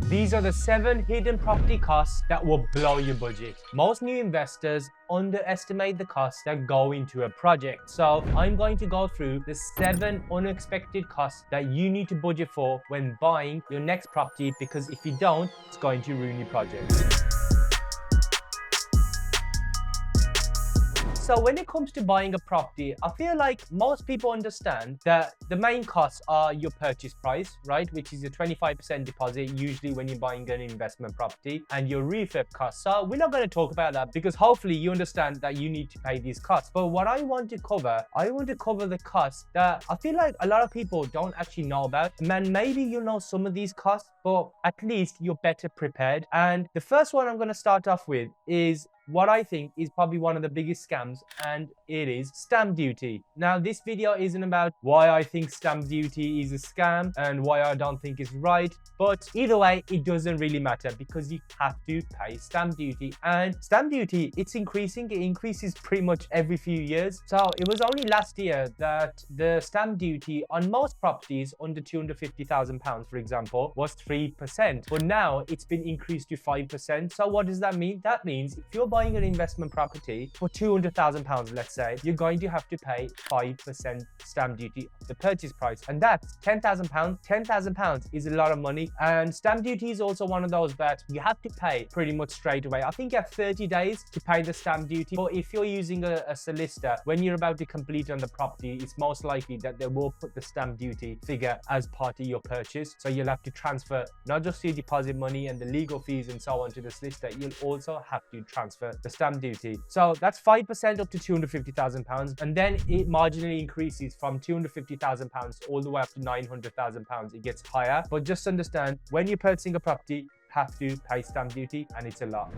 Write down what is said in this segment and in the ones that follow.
These are the 7 hidden property costs that will blow your budget. Most new investors underestimate the costs that go into a project. So I'm going to go through the 7 unexpected costs that you need to budget for when buying your next property, because if you don't, it's going to ruin your project. So when it comes to buying a property, I feel like most people understand that the main costs are your purchase price, right? Which is your 25% deposit, usually when you're buying an investment property, and your refurb costs. So we're not going to talk about that because hopefully you understand that you need to pay these costs. But what I want to cover the costs that I feel like a lot of people don't actually know about. Man, maybe you know some of these costs, but at least you're better prepared. And the first one I'm going to start off with is what I think is probably one of the biggest scams, and it is stamp duty. Now, this video isn't about why I think stamp duty is a scam and why I don't think it's right, but either way, it doesn't really matter because you have to pay stamp duty. And stamp duty, it's increasing. It increases pretty much every few years. So it was only last year that the stamp duty on most properties under £250,000, for example, was 3%. But now it's been increased to 5%. So what does that mean? That means if you're buying an investment property for £200,000, let's say, you're going to have to pay 5% stamp duty of the purchase price. And that's £10,000. £10,000 is a lot of money. And stamp duty is also one of those that you have to pay pretty much straight away. I think you have 30 days to pay the stamp duty. But if you're using a solicitor, when you're about to complete on the property, it's most likely that they will put the stamp duty figure as part of your purchase. So you'll have to transfer not just your deposit money and the legal fees and so on to the solicitor, you'll also have to transfer the stamp duty. So that's 5% up to £250,000, and then it marginally increases from £250,000 all the way up to £900,000. It gets higher, but just understand when you're purchasing a property, you have to pay stamp duty, and it's a lot.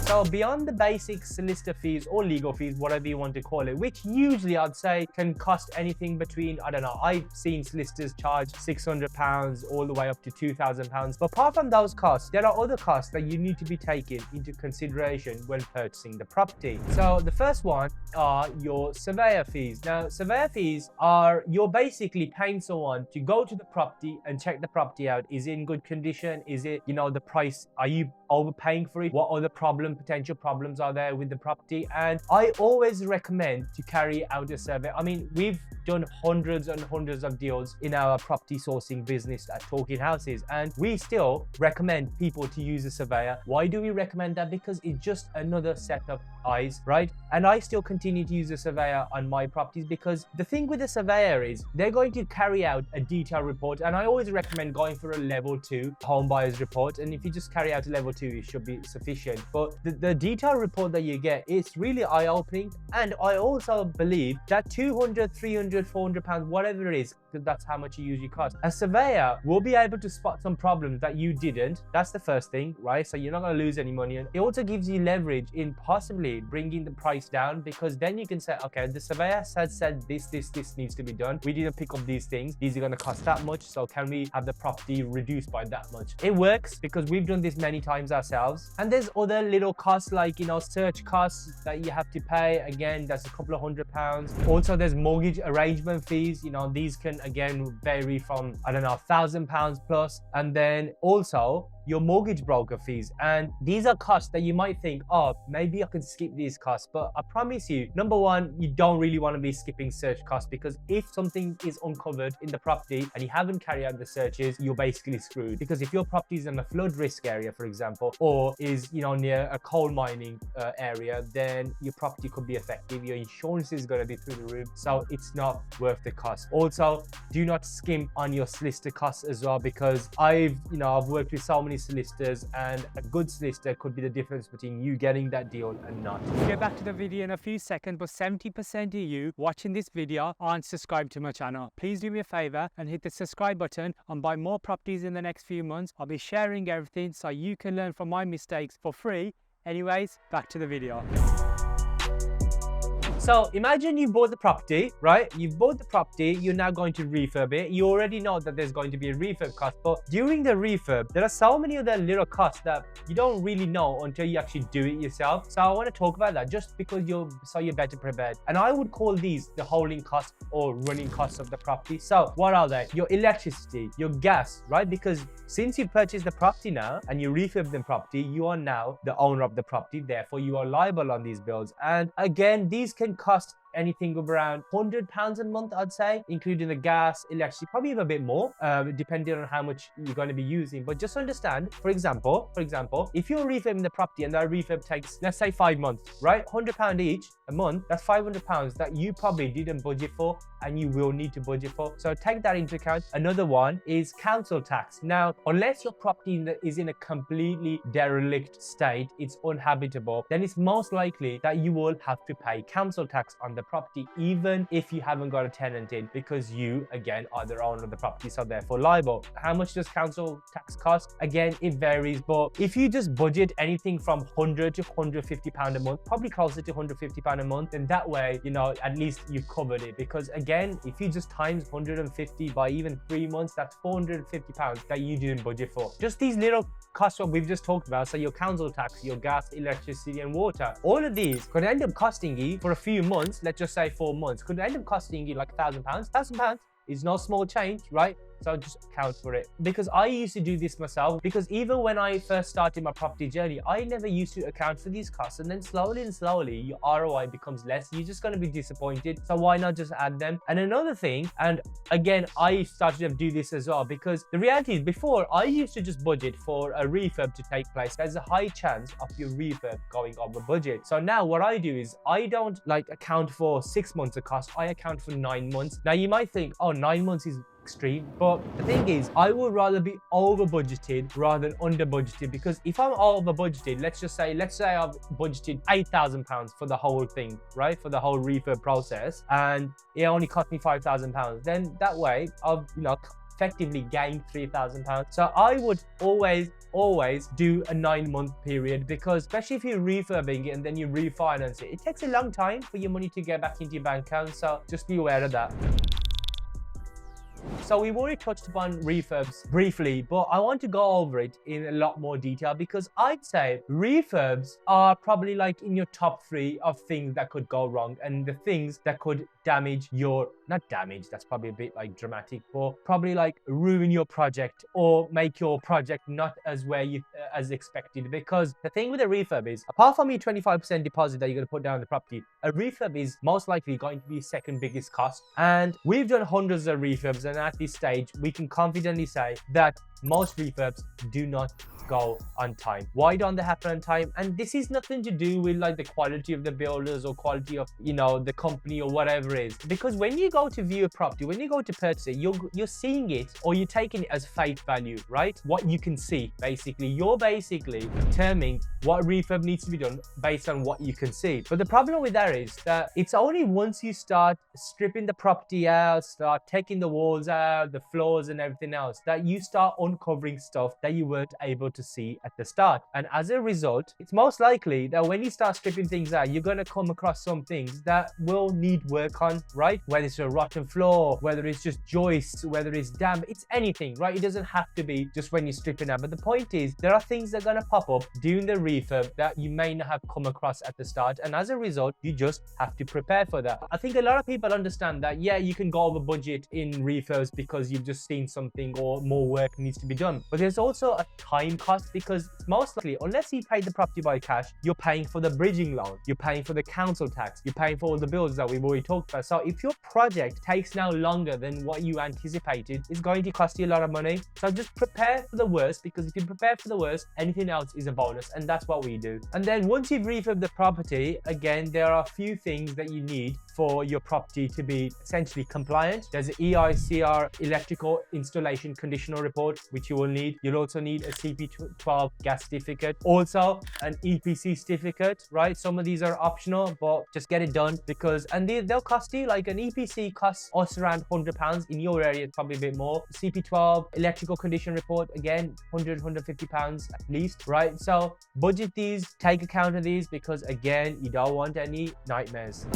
So beyond the basic solicitor fees or legal fees, whatever you want to call it, which usually I'd say can cost anything between, I don't know, I've seen solicitors charge £600 all the way up to £2,000. But apart from those costs, there are other costs that you need to be taken into consideration when purchasing the property. So the first one are your surveyor fees. Now, surveyor fees are, you're basically paying someone to go to the property and check the property out. Is it in good condition? Is it, the price? Are you overpaying for it? What other potential problems are there with the property? And I always recommend to carry out a survey. I mean, we've done hundreds and hundreds of deals in our property sourcing business at Talking Houses, and we still recommend people to use a surveyor. Why do we recommend that? Because it's just another set of eyes, right? And I still continue to use a surveyor on my properties because the thing with a surveyor is they're going to carry out a detailed report, and I always recommend going for a level 2 home buyer's report. And if you just carry out a level 2, it should be sufficient. But the detailed report that you get, it's really eye-opening. And I also believe that £200, £300, £400, whatever it is, because that's how much you usually cost, a surveyor will be able to spot some problems that you didn't. That's the first thing, right? So you're not going to lose any money. And it also gives you leverage in possibly bringing the price down, because then you can say, okay, the surveyor has said this needs to be done. We didn't pick up these things. These are going to cost that much. So can we have the property reduced by that much? It works because we've done this many times ourselves. And there's other little costs like, search costs that you have to pay. Again, that's a couple of £100. Also, there's mortgage arrangement fees. These can again vary from, I don't know, £1,000 plus. And then also your mortgage broker fees. And these are costs that you might think, oh, maybe I can skip these costs. But I promise you, number one, you don't really want to be skipping search costs, because if something is uncovered in the property and you haven't carried out the searches, you're basically screwed. Because if your property is in a flood risk area, for example, or is, near a coal mining area, then your property could be affected. Your insurance is going to be through the roof. So it's not worth the cost. Also, do not skimp on your solicitor costs as well, because I've worked with so many solicitors, and a good solicitor could be the difference between you getting that deal and not. We'll get back to the video in a few seconds, but 70% of you watching this video aren't subscribed to my channel. Please do me a favor and hit the subscribe button and buy more properties in the next few months. I'll be sharing everything so you can learn from my mistakes for free. Anyways, back to the video. So imagine you bought the property, right? You've bought the property, you're now going to refurb it. You already know that there's going to be a refurb cost, but during the refurb, there are so many other little costs that you don't really know until you actually do it yourself. So I want to talk about that just because you're better prepared. And I would call these the holding costs or running costs of the property. So what are they? Your electricity, your gas, right? Because since you purchased the property now and you refurb the property, you are now the owner of the property. Therefore, you are liable on these bills. And again, these can cost anything of around £100 a month, I'd say, including the gas, electricity, probably even a bit more, depending on how much you're going to be using. But just understand, for example, if you're refurbing the property and that refurb takes, let's say, 5 months, right? £100 each a month, that's £500 that you probably didn't budget for and you will need to budget for. So take that into account. Another one is council tax. Now, unless your property is in a completely derelict state, it's uninhabitable, then it's most likely that you will have to pay council tax on the property, even if you haven't got a tenant in, because you, again, are the owner of the property, so therefore liable. How much does council tax cost? Again, it varies, but if you just budget anything from £100 to £150 a month, probably closer to £150 a month, then that way, you know, at least you've covered it. Because again, if you just times 150 by even 3 months, that's £450 that you didn't budget for. Just these little costs what we've just talked about, so your council tax, your gas, electricity and water, all of these could end up costing you for a few months, let's just say 4 months, could end up costing you like £1,000. £1,000 is no small change, right? So just account for it. Because I used to do this myself, because even when I first started my property journey, I never used to account for these costs, and then slowly and slowly your ROI becomes less. You're just going to be disappointed, so why not just add them? And another thing, and again, I started to do this as well, because the reality is, before I used to just budget for a refurb to take place. There's a high chance of your refurb going over budget. So now what I do is I don't like account for 6 months of cost, I account for 9 months. Now you might think, oh, 9 months is extreme, but the thing is, I would rather be over budgeted rather than under budgeted, because if I'm over budgeted, let's say I've budgeted £8,000 for the whole thing, right, for the whole refurb process, and it only cost me £5,000, then that way I've, you know, effectively gained £3,000. So I would always do a 9-month period, because especially if you're refurbing it and then you refinance it, it takes a long time for your money to get back into your bank account, so just be aware of that. So we've already touched upon refurbs briefly, but I want to go over it in a lot more detail, because I'd say refurbs are probably like in your top 3 of things that could go wrong, and the things that could damage your, not damage, that's probably a bit like dramatic, but probably like ruin your project or make your project not as as expected. Because the thing with a refurb is, apart from your 25% deposit that you're going to put down on the property, a refurb is most likely going to be second biggest cost. And we've done hundreds of refurbs, and at this stage we can confidently say that most refurbs do not go on time. Why don't they happen on time? And this is nothing to do with like the quality of the builders or quality of, you know, the company or whatever it is. Because when you go to view a property, when you go to purchase it, you're seeing it, or you're taking it as face value, right? What you can see, basically. You're basically determining what refurb needs to be done based on what you can see. But the problem with that is that it's only once you start stripping the property out, start taking the walls out, the floors and everything else, that you start uncovering stuff that you weren't able to see at the start. And as a result, it's most likely that when you start stripping things out, you're going to come across some things that will need work on, right? Whether it's a rotten floor, whether it's just joists, whether it's damp, it's anything, right? It doesn't have to be just when you're stripping out. But the point is, there are things that are going to pop up during the refurb that you may not have come across at the start. And as a result, you just have to prepare for that. I think a lot of people understand that, yeah, you can go over budget in refurbs because you've just seen something or more work needs to be done. But there's also a time cost, because most likely, unless you pay the property by cash, you're paying for the bridging loan, you're paying for the council tax, you're paying for all the bills that we've already talked about. So if your project takes now longer than what you anticipated, it's going to cost you a lot of money. So just prepare for the worst, because if you prepare for the worst, anything else is a bonus, and that's what we do. And then once you've refurbed the property, again, there are a few things that you need for your property to be essentially compliant. There's an EICR electrical installation conditional report, which you will need. You'll also need a CP12 gas certificate, also an EPC certificate, right? Some of these are optional, but just get it done, because, and they'll cost you, like an EPC costs us around £100. In your area, it's probably a bit more. CP12 electrical condition report, again, £100-150 at least, right? So budget these, take account of these, because again, you don't want any nightmares.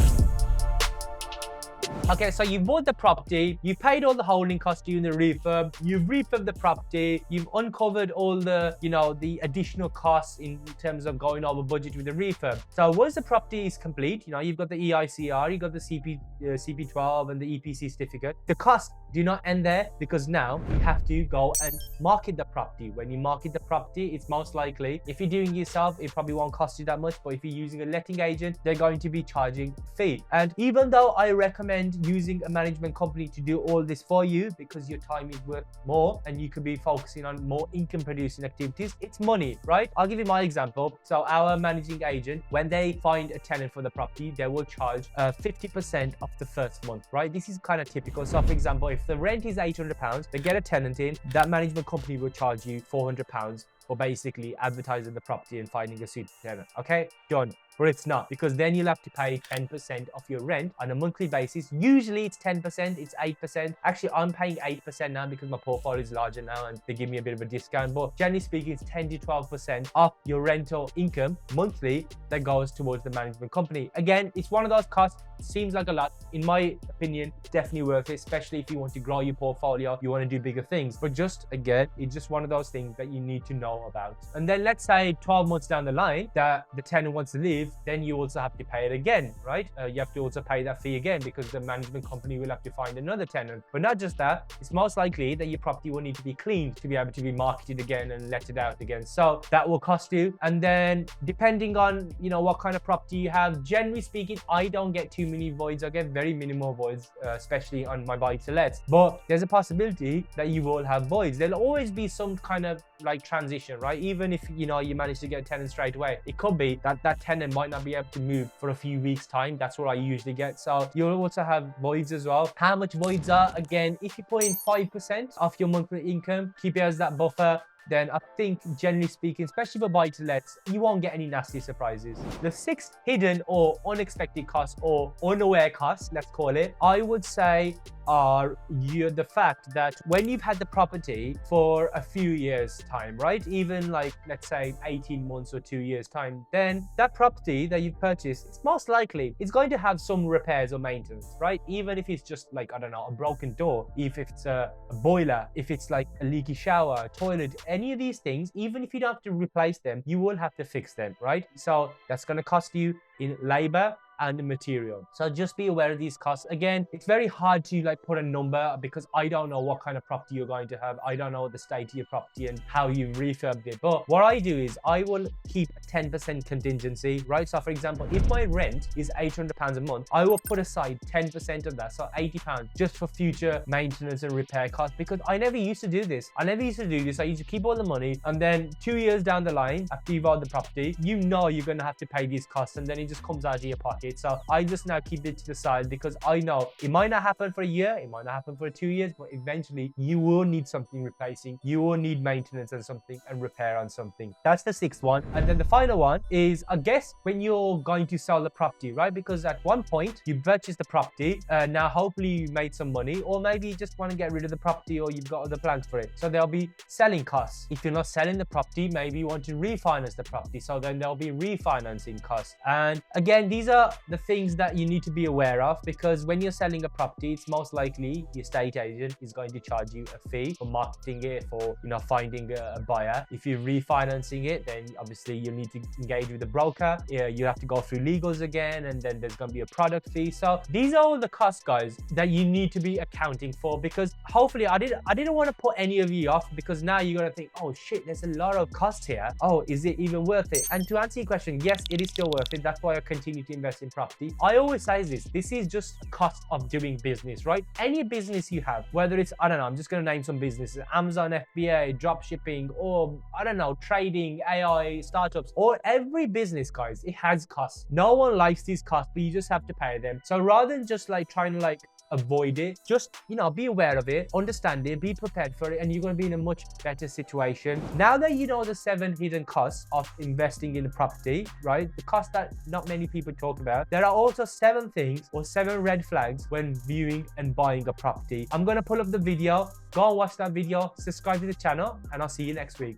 Okay, so you've bought the property, you've paid all the holding costs during the refurb, you've refurbed the property, you've uncovered all the, the additional costs in terms of going over budget with the refurb. So once the property is complete, you've got the EICR, you've got the CP12 and the EPC certificate. The costs do not end there, because now you have to go and market the property. When you market the property, it's most likely, if you're doing it yourself, it probably won't cost you that much, but if you're using a letting agent, they're going to be charging a fee. And even though I recommend using a management company to do all this for you, because your time is worth more and you could be focusing on more income producing activities, it's money, right? I'll give you my example. So our managing agent, when they find a tenant for the property, they will charge 50% of the first month, right? This is kind of typical. So for example, if the rent is £800, they get a tenant in, that management company will charge you £400 for basically advertising the property and finding a suitable tenant. Okay, done. But it's not, because then you'll have to pay 10% of your rent on a monthly basis. Usually it's 10%, it's 8%. Actually, I'm paying 8% now because my portfolio is larger now and they give me a bit of a discount. But generally speaking, it's 10 to 12% of your rental income monthly that goes towards the management company. Again, it's one of those costs. Seems like a lot. In my opinion, it's definitely worth it, especially if you want to grow your portfolio, you want to do bigger things. But just again, it's just one of those things that you need to know about. And then let's say 12 months down the line that the tenant wants to leave, then you also have to pay it again, right? You have to also pay that fee again, because the management company will have to find another tenant. But not just that, it's most likely that your property will need to be cleaned to be able to be marketed again and let it out again. So that will cost you. And then depending on, what kind of property you have, generally speaking, I don't get too many voids. I get very minimal voids, especially on my buy-to-lets. But there's a possibility that you will have voids. There'll always be some kind of like transition, right? Even if you manage to get a tenant straight away, it could be that that tenant might not be able to move for a few weeks time. That's what I usually get. So you'll also have voids as well. How much voids are? Again, if you put in 5% of your monthly income, keep it as that buffer, then I think generally speaking, especially for buy-to-lets, you won't get any nasty surprises. The 6 hidden or unexpected costs, or unaware costs, let's call it, I would say are the fact that when you've had the property for a few years time, right? Even like, let's say 18 months or 2 years time, then that property that you've purchased, it's most likely it's going to have some repairs or maintenance, right? Even if it's just like, I don't know, a broken door, if it's a boiler, if it's like a leaky shower, a toilet, any of these things, even if you don't have to replace them, you will have to fix them, right? So that's going to cost you in labor and material. So just be aware of these costs. Again, it's very hard to like put a number, because I don't know what kind of property you're going to have. I don't know the state of your property and how you've refurbed it. But what I do is I will keep 10% contingency, right? So for example, if my rent is £800 a month, I will put aside 10% of that, so £80, just for future maintenance and repair costs, because I never used to do this. I used to keep all the money, and then 2 years down the line, after you've owned the property, you're going to have to pay these costs, and then it just comes out of your pocket. So I just now keep it to the side, because I know it might not happen for a year, it might not happen for 2 years, but eventually you will need something replacing. You will need maintenance on something and repair on something. That's the 6th one. And then the final one is, I guess, when you're going to sell the property, right? Because at one point you purchased the property, now hopefully you made some money, or maybe you just want to get rid of the property, or you've got other plans for it. So there'll be selling costs. If you're not selling the property, maybe you want to refinance the property. So then there'll be refinancing costs. And again, these are the things that you need to be aware of, because when you're selling a property, it's most likely the estate agent is going to charge you a fee for marketing it, for finding a buyer. If you're refinancing it, then obviously you need to engage with the broker. You have to go through legals again, and then there's going to be a product fee. So these are all the costs, guys, that you need to be accounting for, because hopefully I didn't want to put any of you off, because now you're going to think, oh shit, there's a lot of costs here. Oh, is it even worth it? And to answer your question, yes, it is still worth it. That's why I continue to invest in property. I always say this is just a cost of doing business, right? Any business you have, whether it's, I don't know, I'm just going to name some businesses, Amazon FBA, drop shipping, or I don't know, trading, AI, startups, or every business, guys, it has costs. No one likes these costs, but you just have to pay them. So rather than just like trying to like avoid it, just be aware of it, understand it, be prepared for it, and you're going to be in a much better situation. Now that you know the 7 hidden costs of investing in a property, right? The costs that not many people talk about, there are also 7 things or 7 red flags when viewing and buying a property. I'm going to pull up the video, go and watch that video, subscribe to the channel, and I'll see you next week.